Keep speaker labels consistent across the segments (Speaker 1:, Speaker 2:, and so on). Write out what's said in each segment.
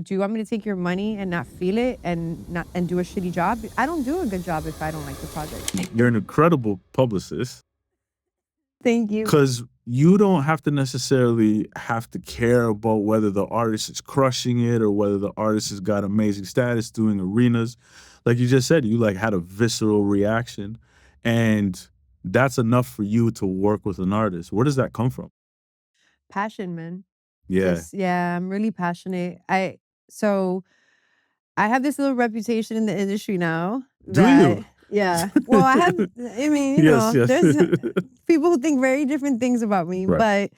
Speaker 1: do you want me to take your money and not feel it and do a shitty job? I don't do a good job if I don't like the project.
Speaker 2: You're an incredible publicist.
Speaker 1: Thank you.
Speaker 2: Because you don't have to necessarily have to care about whether the artist is crushing it or whether the artist has got amazing status doing arenas. Like you just said, you like had a visceral reaction, and that's enough for you to work with an artist. Where does that come from?
Speaker 1: Passion, man.
Speaker 2: Yeah.
Speaker 1: Yeah, I'm really passionate. So I have this little reputation in the industry now.
Speaker 2: Do you?
Speaker 1: Yeah. Well, I mean, you
Speaker 2: Yes,
Speaker 1: know,
Speaker 2: yes.
Speaker 1: there's people who think very different things about me.
Speaker 2: Right.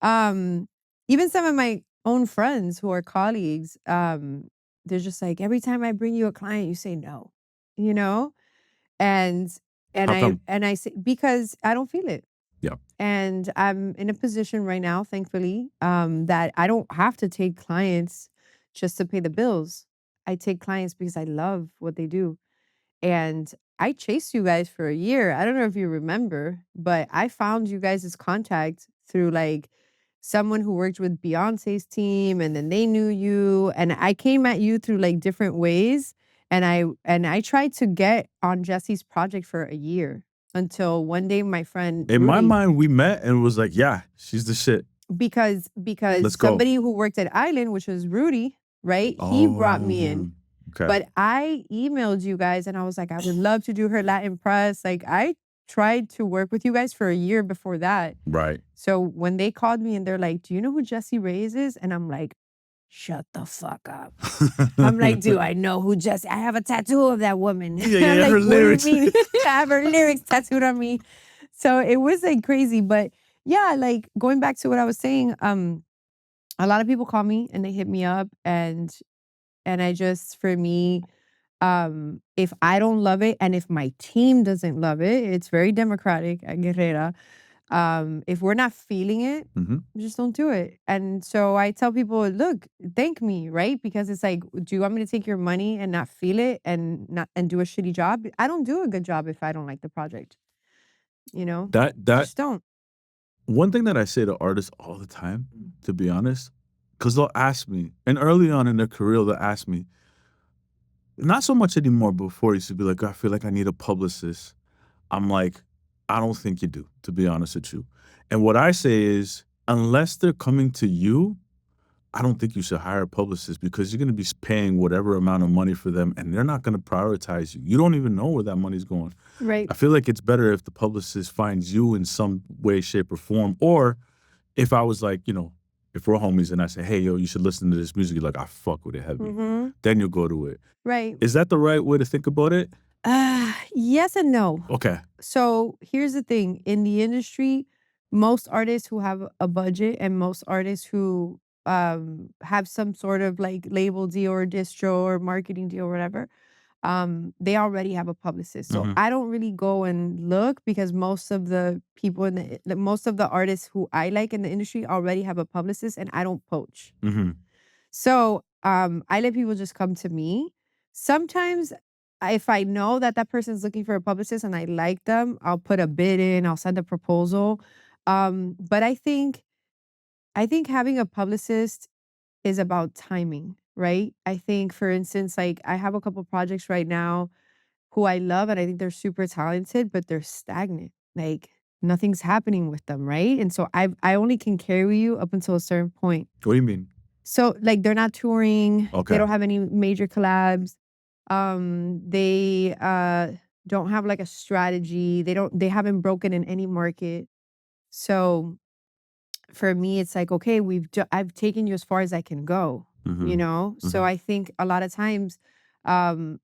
Speaker 1: But even some of my own friends who are colleagues, they're just like, every time I bring you a client, you say no, you know? And
Speaker 2: How come?
Speaker 1: I say, because I don't feel it.
Speaker 2: Yeah.
Speaker 1: And I'm in a position right now, thankfully, that I don't have to take clients just to pay the bills. I take clients because I love what they do. And I chased you guys for a year. I don't know if you remember, but I found you guys' contact through like someone who worked with Beyonce's team, and then they knew you. And I came at you through like different ways. And I tried to get on Jesse's project for a year until one day my friend
Speaker 2: In my
Speaker 1: Rudy,
Speaker 2: mind, we met and was like, yeah, she's the shit.
Speaker 1: because
Speaker 2: Let's go.
Speaker 1: somebody who worked at Island, which was Rudy, right? He brought me in.
Speaker 2: Okay.
Speaker 1: But I emailed you guys and I was like, I would love to do her Latin press. Like, I tried to work with you guys for a year before that.
Speaker 2: Right.
Speaker 1: So when they called me and they're like, do you know who Jessie Reyes is? And I'm like, shut the fuck up. I'm like, do I know who Jessie? I have a tattoo of that woman.
Speaker 2: Yeah,
Speaker 1: I'm like,
Speaker 2: her
Speaker 1: what do you
Speaker 2: lyrics.
Speaker 1: mean? I have her lyrics tattooed on me. So it was like crazy. But yeah, like going back to what I was saying, a lot of people call me and they hit me up, and I just, for me, if I don't love it and if my team doesn't love it, it's very democratic at Guerrera. If we're not feeling it, just don't do it. And so I tell people, look, thank me, right? Because it's like, do you want me to take your money and not feel it and do a shitty job? I don't do a good job if I don't like the project. You know? Just don't.
Speaker 2: One thing that I say to artists all the time, to be honest, because they'll ask me, and early on in their career, they'll ask me, not so much anymore, but before it used to be like, I feel like I need a publicist. I'm like, I don't think you do, to be honest with you. And what I say is, unless they're coming to you, I don't think you should hire a publicist, because you're going to be paying whatever amount of money for them, and they're not going to prioritize you. You don't even know where that money's going.
Speaker 1: Right.
Speaker 2: I feel like it's better if the publicist finds you in some way, shape, or form. Or if I was like, you know, if we're homies and I say, hey, yo, you should listen to this music, you're like, I fuck with it heavy. Then you'll go to it.
Speaker 1: Right.
Speaker 2: Is that the right way to think about it?
Speaker 1: Yes and no.
Speaker 2: Okay.
Speaker 1: So here's the thing. In the industry, most artists who have a budget and most artists who have some sort of like label deal or distro or marketing deal or whatever, they already have a publicist. So I don't really go and look, because most of the people most of the artists who I like in the industry already have a publicist, and I don't poach. So I let people just come to me. Sometimes if I know that that person's looking for a publicist and I like them, I'll put a bid in, I'll send a proposal. But I think having a publicist is about timing, right? I think, for instance, like I have a couple projects right now who I love and I think they're super talented, but they're stagnant. Like nothing's happening with them, right? And so I only can carry you up until a certain point.
Speaker 2: What do you mean?
Speaker 1: So like they're not touring.
Speaker 2: Okay.
Speaker 1: They don't have any major collabs. They don't have like a strategy. They haven't broken in any market. So for me, it's like, okay, I've taken you as far as I can go, you know? So I think a lot of times,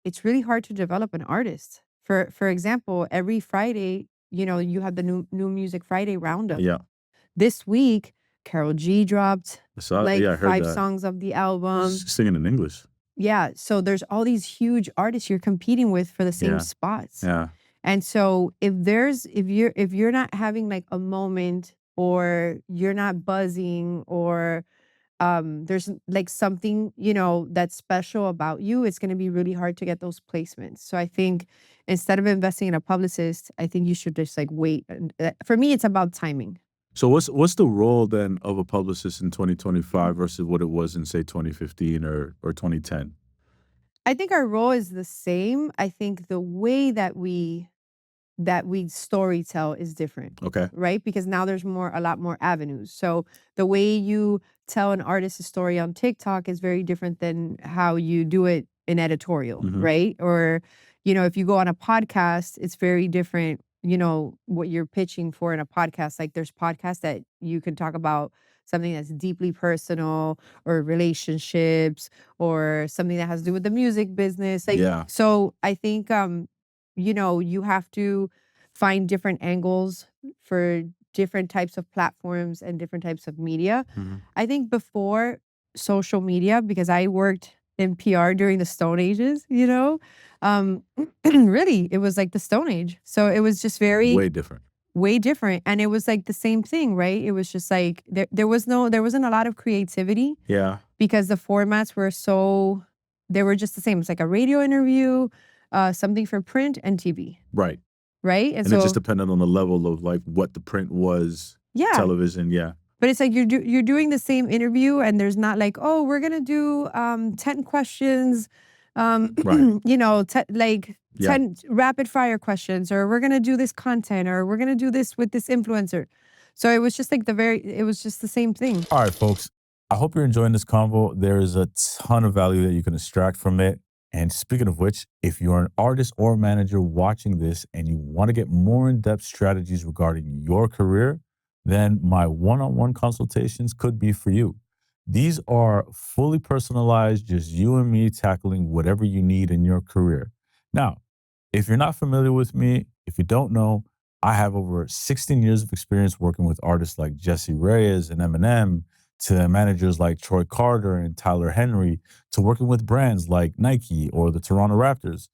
Speaker 1: it's really hard to develop an artist. For example, every Friday, you know, you have the new Music Friday roundup.
Speaker 2: Yeah.
Speaker 1: This week, Karol G dropped like
Speaker 2: I heard
Speaker 1: 5
Speaker 2: that.
Speaker 1: songs of the album.
Speaker 2: Singing in English.
Speaker 1: Yeah. So there's all these huge artists you're competing with for the same spots.
Speaker 2: Yeah.
Speaker 1: And so if you're not having like a moment, or you're not buzzing, or there's like something, you know, that's special about you, it's going to be really hard to get those placements. So I think instead of investing in a publicist, I think you should just like wait. And for me, it's about timing.
Speaker 2: So what's the role then of a publicist in 2025 versus what it was in say 2015 or 2010?
Speaker 1: I think our role is the same. I think the way that we storytell is different,
Speaker 2: Okay.
Speaker 1: right? Because now there's a lot more avenues. So the way you tell an artist's story on TikTok is very different than how you do it in editorial,
Speaker 2: Mhm.
Speaker 1: right? Or, if you go on a podcast, it's very different, what you're pitching for in a podcast. Like there's podcasts that you can talk about something that's deeply personal or relationships or something that has to do with the music business. Like,
Speaker 2: Yeah.
Speaker 1: so I think you have to find different angles for different types of platforms and different types of media.
Speaker 2: Mhm.
Speaker 1: I think before social media, because I worked in PR during the Stone Ages, really, it was like the Stone Age. So it was just very
Speaker 2: Way different.
Speaker 1: way different. And it was like the same thing, right? It was just like there wasn't a lot of creativity
Speaker 2: Yeah.
Speaker 1: because the formats they were just the same. It's like a radio interview, something for print and TV,
Speaker 2: Right.
Speaker 1: right? And
Speaker 2: And it just
Speaker 1: so,
Speaker 2: depended on the level of like what the print was,
Speaker 1: yeah,
Speaker 2: television, yeah.
Speaker 1: but it's like you're doing the same interview, and there's not like, oh, we're gonna do 10 questions,
Speaker 2: Right.
Speaker 1: like
Speaker 2: Yeah.
Speaker 1: 10 rapid fire questions, or we're gonna do this content, or we're gonna do this with this influencer. So it was just like it was just the same thing.
Speaker 2: All right, folks. I hope you're enjoying this convo. There is a ton of value that you can extract from it. And speaking of which, if you're an artist or manager watching this and you want to get more in depth strategies regarding your career, then my one on one consultations could be for you. These are fully personalized, just you and me tackling whatever you need in your career. Now, if you're not familiar with me, if you don't know, I have over 16 years of experience working with artists like Jesse Reyes and Eminem, to managers like Troy Carter and Tyler Henry, to working with brands like Nike or the Toronto Raptors.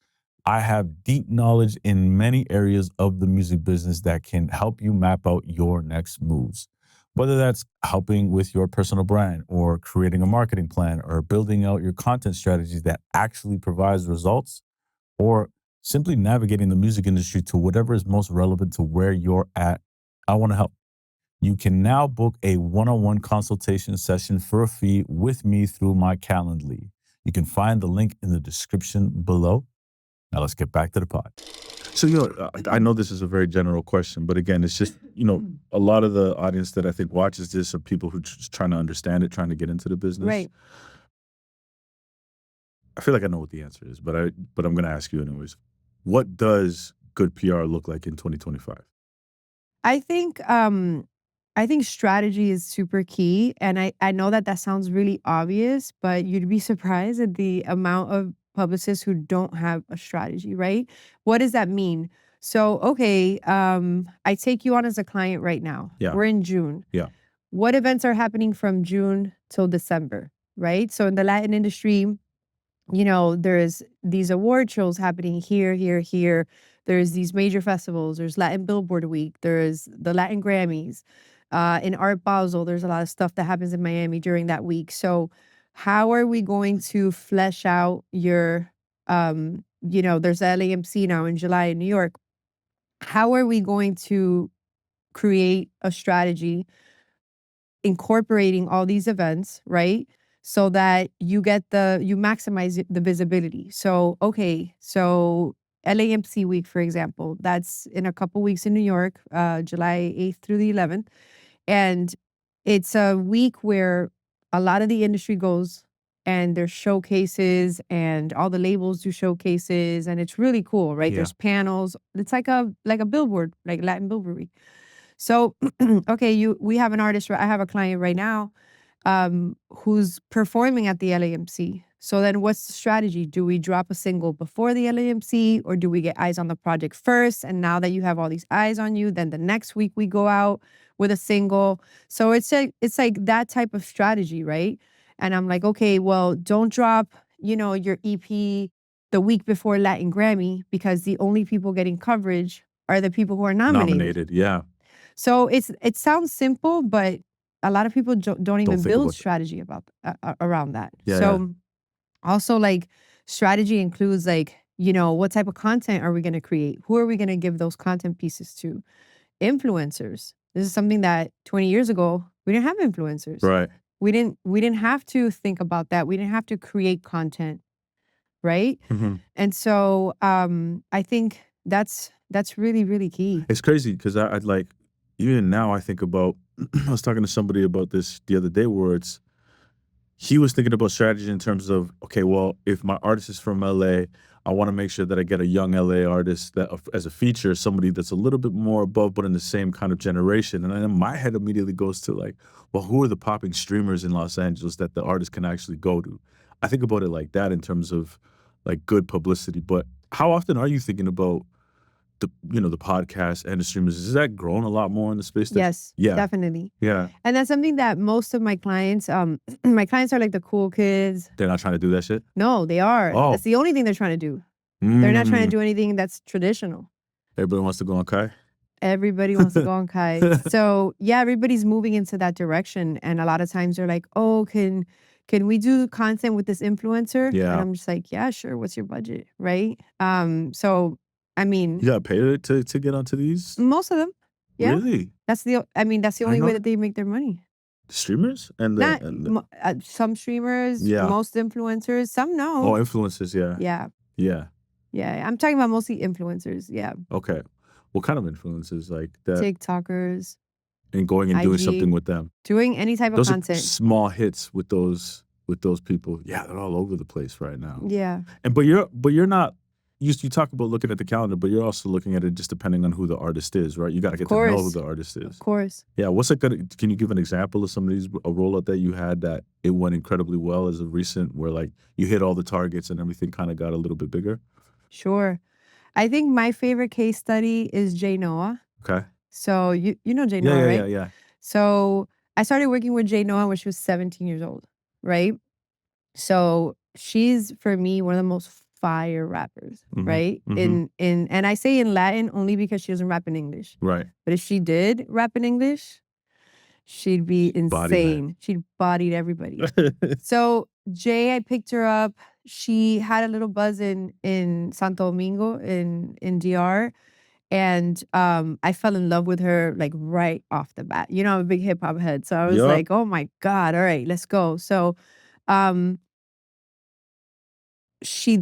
Speaker 2: I have deep knowledge in many areas of the music business that can help you map out your next moves. Whether that's helping with your personal brand or creating a marketing plan or building out your content strategies that actually provides results, or simply navigating the music industry to whatever is most relevant to where you're at, I want to help. You can now book a one on one consultation session for a fee with me through my Calendly. You can find the link in the description below. Now let's get back to the pod. So, I know this is a very general question, but again, it's just, a lot of the audience that I think watches this are people who just trying to understand it, trying to get into the business.
Speaker 1: Right.
Speaker 2: I feel like I know what the answer is, but I'm going to ask you anyways. What does good PR look like in 2025?
Speaker 1: I think strategy is super key, and I know that sounds really obvious, but you'd be surprised at the amount of publicists who don't have a strategy, right? What does that mean? So, okay, I take you on as a client right now.
Speaker 2: Yeah.
Speaker 1: We're in June.
Speaker 2: Yeah.
Speaker 1: What events are happening from June till December, right? So in the Latin industry, there's these award shows happening here, here, here. There's these major festivals. There's Latin Billboard Week. There's the Latin Grammys. In Art Basel, there's a lot of stuff that happens in Miami during that week. So, how are we going to flesh out there's the LAMC now in July in New York. How are we going to create a strategy incorporating all these events, right? So that you maximize the visibility. So, okay, so LAMC week, for example, that's in a couple weeks in New York, July 8th through the 11th. And it's a week where a lot of the industry goes, and there's showcases and all the labels do showcases, and it's really cool, right?
Speaker 2: Yeah.
Speaker 1: There's panels. It's like a billboard, like Latin Billboard Week. So, okay, we have an artist. I have a client right now, who's performing at the LAMC. So then, what's the strategy? Do we drop a single before the LAMC, or do we get eyes on the project first? And now that you have all these eyes on you, then the next week we go out with a single. So it's like that type of strategy, right? And I'm like, okay, well, don't drop, your EP the week before Latin Grammy, because the only people getting coverage are the people who are nominated.
Speaker 2: Yeah.
Speaker 1: So it sounds simple, but a lot of people don't even
Speaker 2: think
Speaker 1: build
Speaker 2: about that.
Speaker 1: strategy about around that.
Speaker 2: Yeah,
Speaker 1: So also, like, strategy includes, like, what type of content are we going to create? Who are we going to give those content pieces to? Influencers. This is something that 20 years ago, we didn't have influencers.
Speaker 2: Right.
Speaker 1: We didn't have to think about that. We didn't have to create content, right?
Speaker 2: Mm-hmm.
Speaker 1: And so I think that's really, really key.
Speaker 2: It's crazy because I'd like, even now I think about, I was talking to somebody about this the other day where he was thinking about strategy in terms of, okay, well, if my artist is from LA, I want to make sure that I get a young LA artist that as a feature, somebody that's a little bit more above, but in the same kind of generation. And then my head immediately goes to like, well, who are the popping streamers in Los Angeles that the artist can actually go to? I think about it like that in terms of like good publicity. But how often are you thinking about the podcast and the streamers? Is that grown a lot more in the space?
Speaker 1: Yes,
Speaker 2: Yeah.
Speaker 1: definitely.
Speaker 2: Yeah.
Speaker 1: And that's something that most of my clients, my clients are like the cool kids.
Speaker 2: They're not trying to do that shit?
Speaker 1: No, they are.
Speaker 2: Oh.
Speaker 1: That's the only thing they're trying to do. They're not trying to do anything that's traditional.
Speaker 2: Everybody wants to go on Kai?
Speaker 1: Everybody wants to go on Kai. So yeah, everybody's moving into that direction. And a lot of times they're like, oh, can we do content with this influencer?
Speaker 2: Yeah.
Speaker 1: And I'm just like, yeah, sure. What's your budget? Right. So I mean,
Speaker 2: you gotta pay to get onto these?
Speaker 1: Most of them. Yeah.
Speaker 2: Really?
Speaker 1: That's the only way that they make their money.
Speaker 2: The streamers?
Speaker 1: Some streamers,
Speaker 2: yeah.
Speaker 1: Most influencers, some no.
Speaker 2: Oh, influencers, yeah.
Speaker 1: Yeah.
Speaker 2: Yeah.
Speaker 1: Yeah. I'm talking about mostly influencers. Yeah.
Speaker 2: Okay. What kind of influencers? Like that?
Speaker 1: TikTokers.
Speaker 2: And going and doing
Speaker 1: IG,
Speaker 2: something with them.
Speaker 1: Doing any type of content.
Speaker 2: Are small hits with those people. Yeah, they're all over the place right now.
Speaker 1: Yeah.
Speaker 2: And but you're not. You talk about looking at the calendar, but you're also looking at it just depending on who the artist is, right? You got to get to know who the artist is.
Speaker 1: Of course.
Speaker 2: Yeah. What's a good? Can you give an example of some of these a rollout that you had that it went incredibly well as a recent, where like you hit all the targets and everything kind of got a little bit bigger?
Speaker 1: Sure. I think my favorite case study is J Noa.
Speaker 2: Okay.
Speaker 1: So you know J Noa, right?
Speaker 2: Yeah.
Speaker 1: So I started working with J Noa when she was 17 years old, right? So she's, for me, one of the most fire rappers, right? And I say in Latin only because she doesn't rap in English.
Speaker 2: Right.
Speaker 1: But if she did rap in English, she'd be insane. She'd bodied everybody. So Jay, I picked her up. She had a little buzz in Santo Domingo in DR. And I fell in love with her like right off the bat. You know, I'm a big hip hop head. So I was like, oh my God, all right, let's go. So the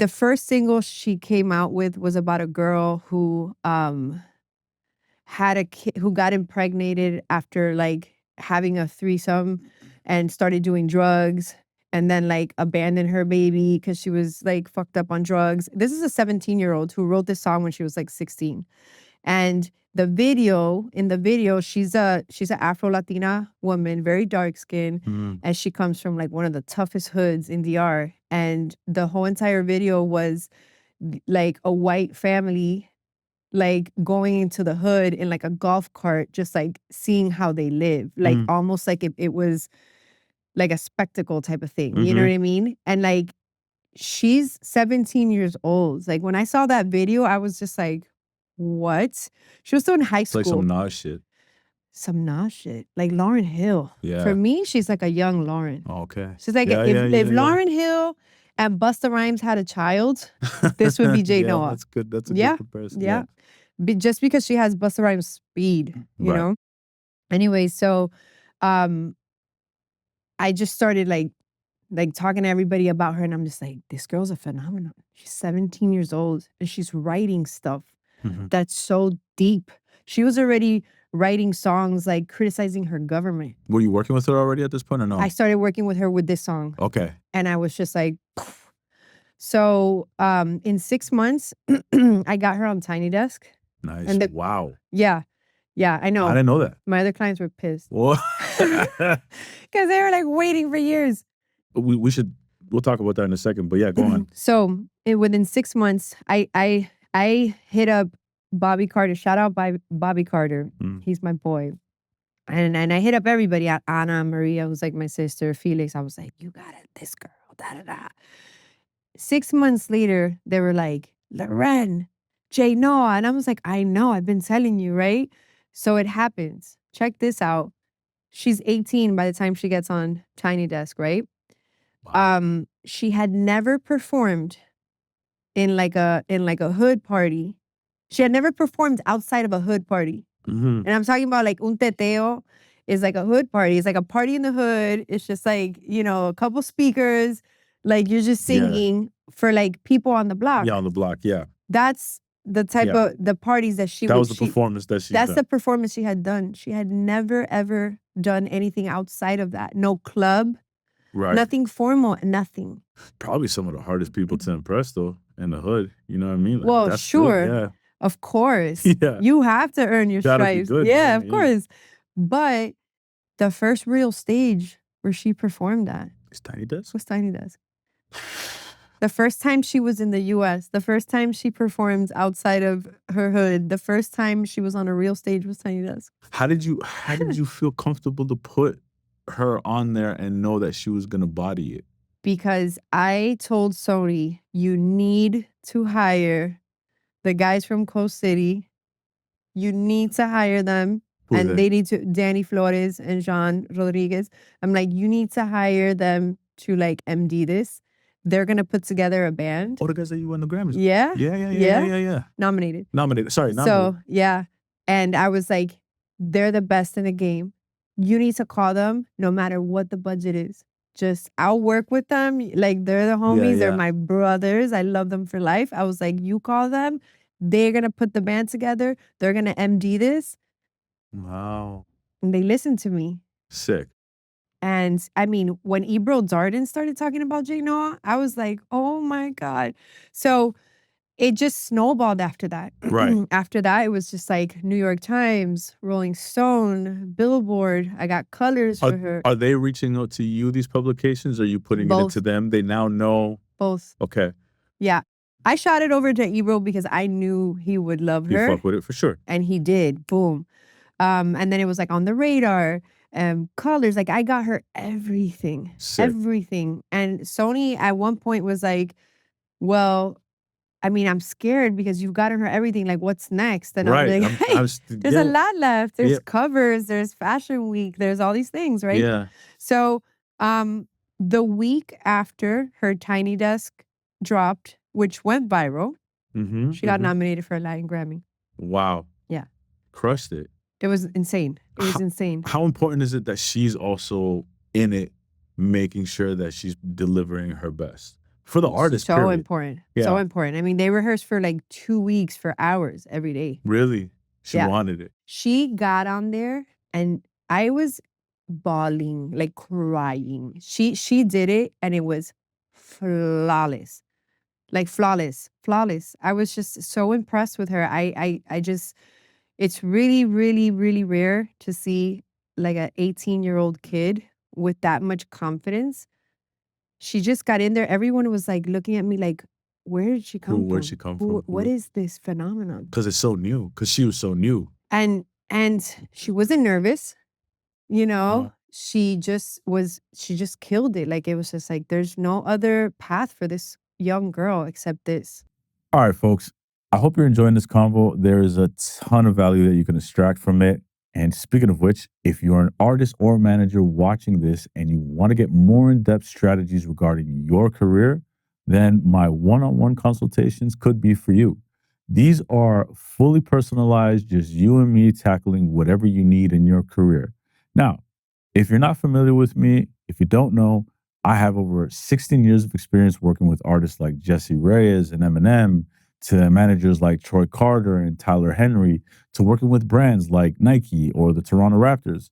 Speaker 1: first single she came out with was about a girl who had a kid who got impregnated after like having a threesome and started doing drugs and then like abandoned her baby because she was like fucked up on drugs. This is a 17-year-old who wrote this song when she was like 16. And in the video, she's a Afro-Latina woman, very dark skinned, and she comes from like one of the toughest hoods in DR. And the whole entire video was like a white family like going into the hood in like a golf cart, just like seeing how they live, like almost like it was like a spectacle type of thing. You know what I mean? And like she's 17 years old. Like when I saw that video, I was just like, what? She was still in high school.
Speaker 2: It's like some Nas shit.
Speaker 1: Some Nas shit. Like Lauryn Hill.
Speaker 2: Yeah.
Speaker 1: For me, she's like a young Lauren.
Speaker 2: Oh, okay.
Speaker 1: She's like, if Lauryn Hill and Busta Rhymes had a child, this would be J Noa.
Speaker 2: That's good. That's a good comparison.
Speaker 1: Yeah. Just because she has Busta Rhymes speed, you know? Anyway, so I just started like talking to everybody about her, and I'm just like, this girl's a phenomenon. She's 17 years old and she's writing stuff that's so deep. She was already writing songs like criticizing her government.
Speaker 2: Were you working with her already at this point or no?
Speaker 1: I started working with her with this song.
Speaker 2: Okay.
Speaker 1: And I was just like, poof. So in 6 months, I got her on Tiny Desk.
Speaker 2: Nice.
Speaker 1: And
Speaker 2: wow.
Speaker 1: Yeah. Yeah, I know.
Speaker 2: I didn't know that.
Speaker 1: My other clients were pissed.
Speaker 2: What?
Speaker 1: Because they were like waiting for years.
Speaker 2: We'll talk about that in a second, but yeah, go on.
Speaker 1: So within 6 months, I hit up Bobby Carter. Shout out by Bobby Carter. He's my boy. And I hit up everybody. Anna, Maria, who's like my sister, Felix. I was like, you got it, this girl, da-da-da. 6 months later, they were like, Loren, J Noa. And I was like, I know, I've been telling you, right? So it happens. Check this out. She's 18 by the time she gets on Tiny Desk, right? Wow. She had never performed in like a hood party. She had never performed outside of a hood party
Speaker 2: Mhm.
Speaker 1: And I'm talking about like un teteo is like a hood party. It's like a party in the hood. It's just like, you know, a couple speakers, like you're just
Speaker 2: Yeah.
Speaker 1: singing for like people on the block.
Speaker 2: Yeah, on the block, yeah.
Speaker 1: That's the type
Speaker 2: Yeah.
Speaker 1: of the parties that
Speaker 2: That was the performance that she
Speaker 1: that's
Speaker 2: done.
Speaker 1: the performance she had done. She had never ever done anything outside of that. No club,
Speaker 2: Right.
Speaker 1: nothing formal, nothing.
Speaker 2: Probably some of the hardest people to impress though in the hood. You know what I mean? Like,
Speaker 1: Well,
Speaker 2: that's still,
Speaker 1: sure.
Speaker 2: yeah.
Speaker 1: Of course.
Speaker 2: Yeah.
Speaker 1: You have to earn your
Speaker 2: Gotta be
Speaker 1: stripes.
Speaker 2: good,
Speaker 1: Yeah,
Speaker 2: man,
Speaker 1: of
Speaker 2: yeah.
Speaker 1: course. But the first real stage where she performed at
Speaker 2: It's Tiny Desk?
Speaker 1: was Tiny Desk. The first time she was in the US, the first time she performed outside of her hood, the first time she was on a real stage was Tiny Desk.
Speaker 2: How did you feel comfortable to put her on there and know that she was gonna body it?
Speaker 1: Because I told Sony, you need to hire the guys from Coast City. You need to hire them.
Speaker 2: Who are
Speaker 1: And
Speaker 2: they?
Speaker 1: they need to, Danny Flores and Jean Rodriguez. I'm like, you need to hire them to like MD this. They're gonna put together a band.
Speaker 2: Oh, the guys that you won the Grammys.
Speaker 1: Yeah.
Speaker 2: Yeah.
Speaker 1: Nominated.
Speaker 2: Nominated. Sorry,
Speaker 1: So
Speaker 2: nominated.
Speaker 1: yeah. And I was like, they're the best in the game. You need to call them no matter what the budget is. Just I'll work with them. Like they're the homies, they're
Speaker 2: yeah.
Speaker 1: my brothers. I love them for life. I was like, you call them, they're gonna put the band together, they're gonna MD this.
Speaker 2: Wow.
Speaker 1: And they listened to me.
Speaker 2: Sick.
Speaker 1: And I mean, when Ebro Darden started talking about J Noa, I was like, oh my God. So it just snowballed after that.
Speaker 2: Right.
Speaker 1: After that, it was just like New York Times, Rolling Stone, Billboard. I got colors for her.
Speaker 2: Are they reaching out to you, these publications? Or are you putting it
Speaker 1: Both.
Speaker 2: into them? They now know.
Speaker 1: Both.
Speaker 2: Okay.
Speaker 1: Yeah. I shot it over to Ebro because I knew he would love
Speaker 2: You
Speaker 1: her.
Speaker 2: fuck with it for sure.
Speaker 1: And he did. Boom. And then it was like on the radar, colors. Like I got her everything.
Speaker 2: Sick.
Speaker 1: Everything. And Sony at one point was like, well, I mean, I'm scared because you've gotten her everything. Like, what's next? And
Speaker 2: Right.
Speaker 1: I'm like, hey, there's a lot left. There's covers, there's Fashion Week, there's all these things, right?
Speaker 2: Yeah.
Speaker 1: So the week after her Tiny Desk dropped, which went viral, she got nominated for a Latin Grammy.
Speaker 2: Wow.
Speaker 1: Yeah.
Speaker 2: Crushed it.
Speaker 1: It was insane. It was insane.
Speaker 2: How important is it that she's also in it, making sure that she's delivering her best? For the artist,
Speaker 1: so
Speaker 2: period.
Speaker 1: important.
Speaker 2: Yeah.
Speaker 1: So important. I mean, they rehearsed for like 2 weeks for hours every day.
Speaker 2: Really? She wanted it.
Speaker 1: She got on there and I was bawling, like crying. She did it and it was flawless. Like flawless. I was just so impressed with her. I just, it's really, really, really rare to see like an 18-year-old kid with that much confidence. She just got in there. Everyone was like looking at me like, where did she come from?
Speaker 2: Where'd she come from?
Speaker 1: What is this phenomenon?
Speaker 2: Because it's so new. Because she was so new.
Speaker 1: And she wasn't nervous, you know. She just killed it. Like it was just like there's no other path for this young girl except this.
Speaker 2: All right, folks. I hope you're enjoying this convo. There is a ton of value that you can extract from it. And speaking of which, if you're an artist or manager watching this and you want to get more in-depth strategies regarding your career, then my one-on-one consultations could be for you. These are fully personalized, just you and me tackling whatever you need in your career. Now, if you're not familiar with me, if you don't know, I have over 16 years of experience working with artists like Jesse Reyes and Eminem, to managers like Troy Carter and Tyler Henry, to working with brands like Nike or the Toronto Raptors.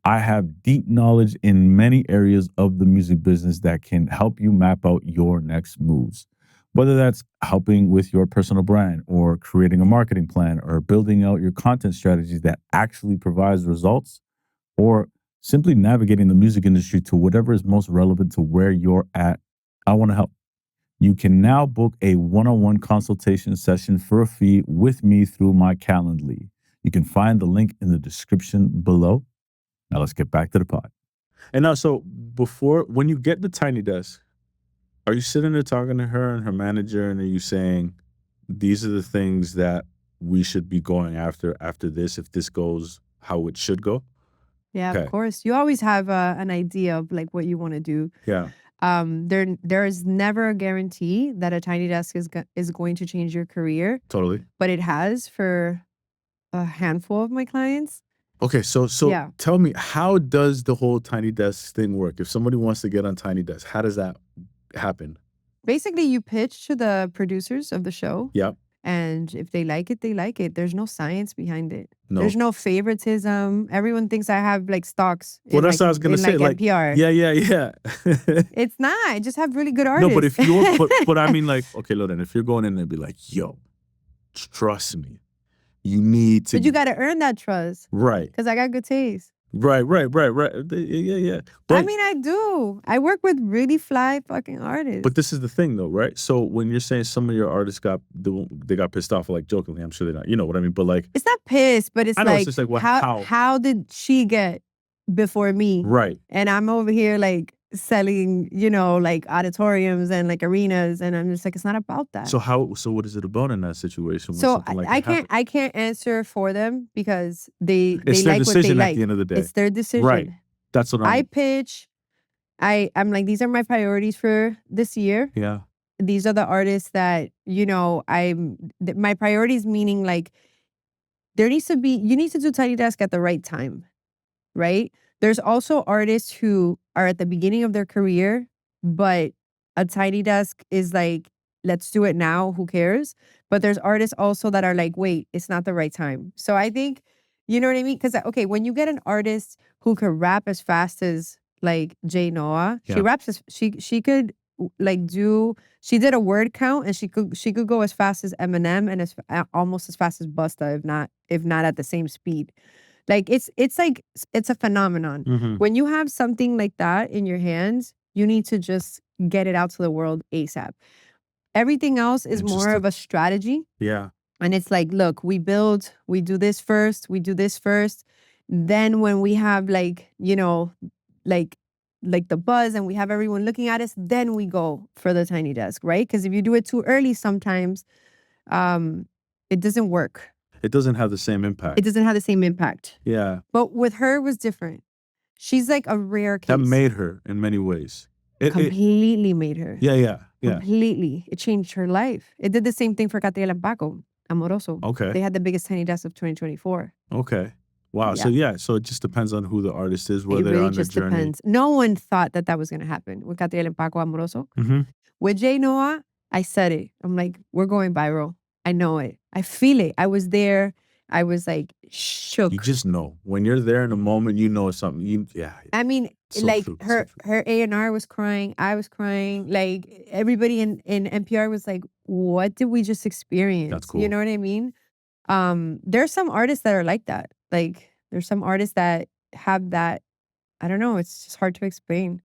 Speaker 2: I have deep knowledge in many areas of the music business that can help you map out your next moves. Whether that's helping with your personal brand or creating a marketing plan or building out your content strategies that actually provides results, or simply navigating the music industry to whatever is most relevant to where you're at, I want to help. You can now book a one-on-one consultation session for a fee with me through my Calendly. You can find the link in the description below. Now let's get back to the pod. And now, so when you get the Tiny Desk, are you sitting there talking to her and her manager, and are you saying, these are the things that we should be going after this, if this goes how it should go?
Speaker 1: Yeah, of course. You always have an idea of like what you want to do.
Speaker 2: Yeah.
Speaker 1: There is never a guarantee that a Tiny Desk is going to change your career.
Speaker 2: Totally.
Speaker 1: But it has for a handful of my clients.
Speaker 2: Okay, so
Speaker 1: Yeah.
Speaker 2: tell me, how does the whole Tiny Desk thing work? If somebody wants to get on Tiny Desk, how does that happen?
Speaker 1: Basically, you pitch to the producers of the show,
Speaker 2: Yep.
Speaker 1: and if they like it, they like it. There's no science behind it.
Speaker 2: No.
Speaker 1: There's no favoritism. Everyone thinks I have, like, stocks
Speaker 2: Well,
Speaker 1: in,
Speaker 2: that's
Speaker 1: like
Speaker 2: what I was gonna say, like
Speaker 1: NPR.
Speaker 2: yeah, yeah, yeah.
Speaker 1: It's not. I just have really good
Speaker 2: No, but
Speaker 1: artists.
Speaker 2: if you're but I mean, like, okay, Loren, if you're going in and be like, "Yo, trust me, you need to"
Speaker 1: But you gotta earn that trust.
Speaker 2: Right.
Speaker 1: 'Cause I got good taste.
Speaker 2: Right. Yeah, yeah.
Speaker 1: I
Speaker 2: But
Speaker 1: mean, I do. I work with really fly fucking artists.
Speaker 2: but this is the thing though, right? So when you're saying some of your artists they got pissed off, like, jokingly, I'm sure they're not, you know what I mean? But, like,
Speaker 1: It's not pissed, but it's
Speaker 2: I know, it's
Speaker 1: like,
Speaker 2: just like, what how?
Speaker 1: how did she get before me?
Speaker 2: Right.
Speaker 1: And I'm over here, like, selling, like, auditoriums and, like, arenas, and I'm just like, it's not about that.
Speaker 2: So what is it about in that situation when
Speaker 1: So
Speaker 2: something like that happens?
Speaker 1: I can't answer for them because they
Speaker 2: It's their
Speaker 1: like what they
Speaker 2: decision at
Speaker 1: like.
Speaker 2: the end of the day.
Speaker 1: It's their decision.
Speaker 2: Right. That's what
Speaker 1: I pitch. I'm like, these are my priorities for this year.
Speaker 2: Yeah.
Speaker 1: These are the artists that, my priorities, meaning, like, you need to do Tiny Desk at the right time, right? There's also artists who are at the beginning of their career, but a Tiny Desk is like, let's do it now, who cares? But there's artists also that are like, wait, it's not the right time. So I think, you know what I mean? Because, okay, when you get an artist who could rap as fast as, like, J Noa, she
Speaker 2: Yeah.
Speaker 1: raps as she could, like, she did a word count, and she could go as fast as Eminem and almost as fast as Busta, if not at the same speed. Like, it's a phenomenon.
Speaker 2: Mhm.
Speaker 1: When you have something like that in your hands, you need to just get it out to the world ASAP. Everything else is
Speaker 2: And just
Speaker 1: more
Speaker 2: to
Speaker 1: of a strategy.
Speaker 2: Yeah.
Speaker 1: And it's like, look, we do this first, we do this first. Then when we have, like, like the buzz and we have everyone looking at us, then we go for the Tiny Desk, right? Because if you do it too early, sometimes it doesn't work.
Speaker 2: It doesn't have the same impact.
Speaker 1: It doesn't have the same impact.
Speaker 2: Yeah.
Speaker 1: But with her, it was different. She's like a rare case.
Speaker 2: That made her in many ways.
Speaker 1: Completely made her.
Speaker 2: Yeah.
Speaker 1: Completely. It changed her life. It did the same thing for Catriel and Paco, Amoroso.
Speaker 2: Okay.
Speaker 1: They had the biggest Tiny Desk of 2024.
Speaker 2: Okay. Wow.
Speaker 1: Yeah.
Speaker 2: So it just depends on who the artist is, where
Speaker 1: It
Speaker 2: they're
Speaker 1: really
Speaker 2: on their
Speaker 1: just
Speaker 2: journey.
Speaker 1: depends. No one thought that was going to happen with Catriel and Paco, Amoroso.
Speaker 2: Mhm.
Speaker 1: With J Noa, I said it. I'm like, we're going viral. I know it. I feel it. I was there. I was, like, shook.
Speaker 2: You just know. When you're there in the moment, you know something.
Speaker 1: I mean,
Speaker 2: So
Speaker 1: like,
Speaker 2: true, so
Speaker 1: her
Speaker 2: true.
Speaker 1: A&R was crying. I was crying. Like, everybody in NPR was like, what did we just experience?
Speaker 2: That's cool.
Speaker 1: You know what I mean? There's some artists that are like that. Like, there's some artists that have that. I don't know. It's just hard to explain.